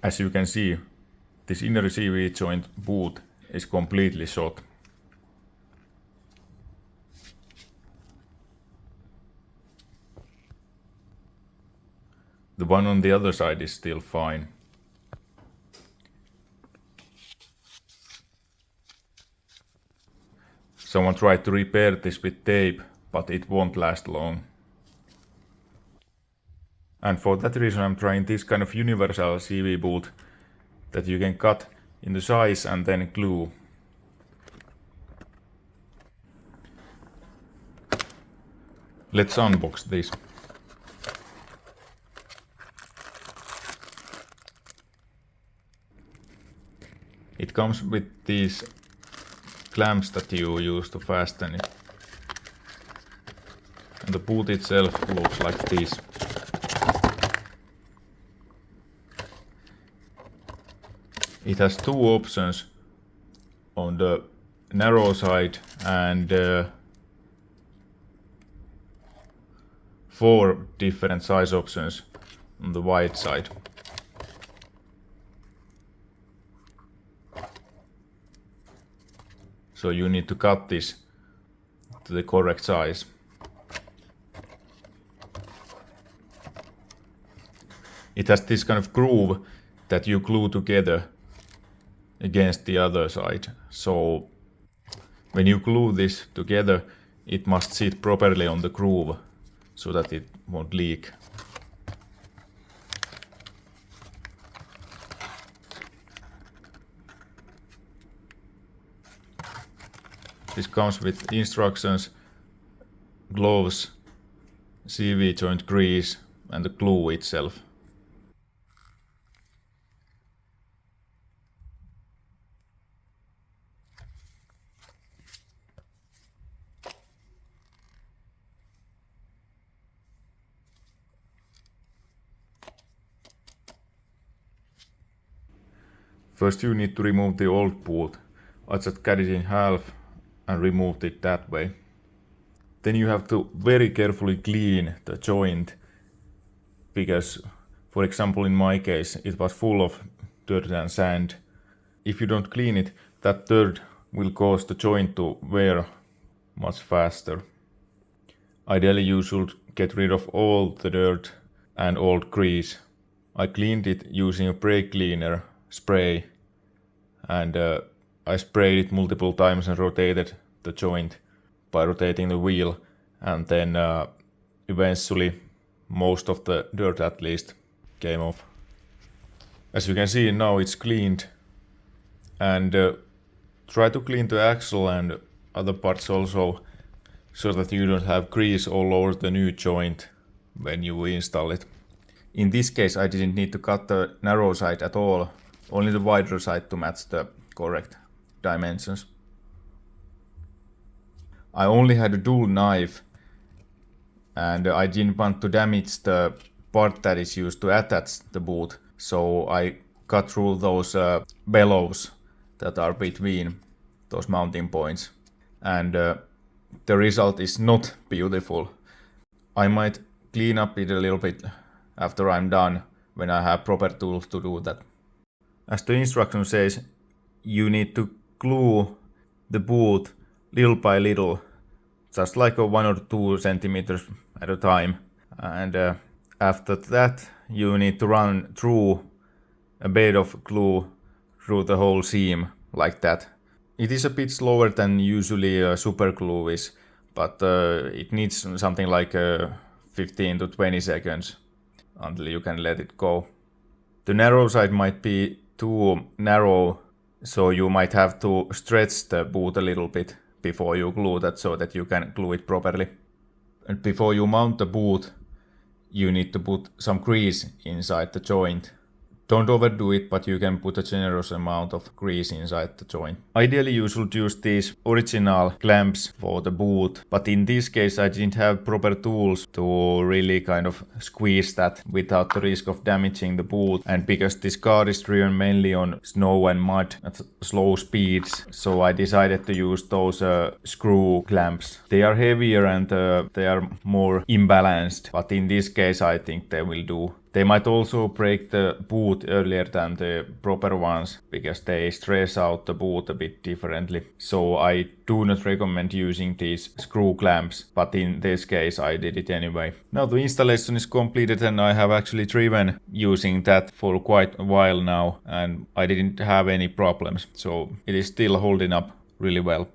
As you can see, this inner CV joint boot is completely shot. The one on the other side is still fine. Someone tried to repair this with tape, but it won't last long. And for that reason I'm trying this kind of universal CV boot that you can cut into size and then glue. Let's unbox this. It comes with these clamps that you use to fasten it. And the boot itself looks like this. It has two options on the narrow side and 4 different size options on the wide side. So you need to cut this to the correct size. It has this kind of groove that you glue together against the other side. So when you glue this together, it must sit properly on the groove so that it won't leak. This comes with instructions, gloves, CV joint grease and the glue itself. First you need to remove the old boot. I just cut it in half and removed it that way. Then you have to very carefully clean the joint because, for example, in my case it was full of dirt and sand. If you don't clean it, that dirt will cause the joint to wear much faster. Ideally you should get rid of all the dirt and old grease. I cleaned it using a brake cleaner spray and I sprayed it multiple times and rotated the joint by rotating the wheel, and then eventually most of the dirt at least came off. As you can see now it's cleaned, and try to clean the axle and other parts also so that you don't have grease all over the new joint when you install it. In this case I didn't need to cut the narrow side at all, only the wider side to match the correct dimensions. I only had a dual knife and I didn't want to damage the part that is used to attach the boot, so I cut through those bellows that are between those mounting points, and the result is not beautiful. I might clean up it a little bit after I'm done, when I have proper tools to do that. As the instruction says, you need to glue the boot little by little, just like 1 or 2 centimeters at a time, and after that you need to run through a bed of glue through the whole seam like that. It is a bit slower than usually super glue is, but it needs something like 15 to 20 seconds until you can let it go. The narrow side might be too narrow, so you might have to stretch the boot a little bit before you glue that so that you can glue it properly. And before you mount the boot, you need to put some grease inside the joint. Don't overdo it, but you can put a generous amount of grease inside the joint. Ideally you should use these original clamps for the boot, but in this case I didn't have proper tools to really kind of squeeze that without the risk of damaging the boot, and because this car is driven mainly on snow and mud at slow speeds, so I decided to use those screw clamps. They are heavier and they are more imbalanced, but in this case I think they will do. They might also break the boot earlier than the proper ones because they stress out the boot a bit differently. So I do not recommend using these screw clamps, but in this case I did it anyway. Now the installation is completed and I have actually driven using that for quite a while now and I didn't have any problems. So it is still holding up really well.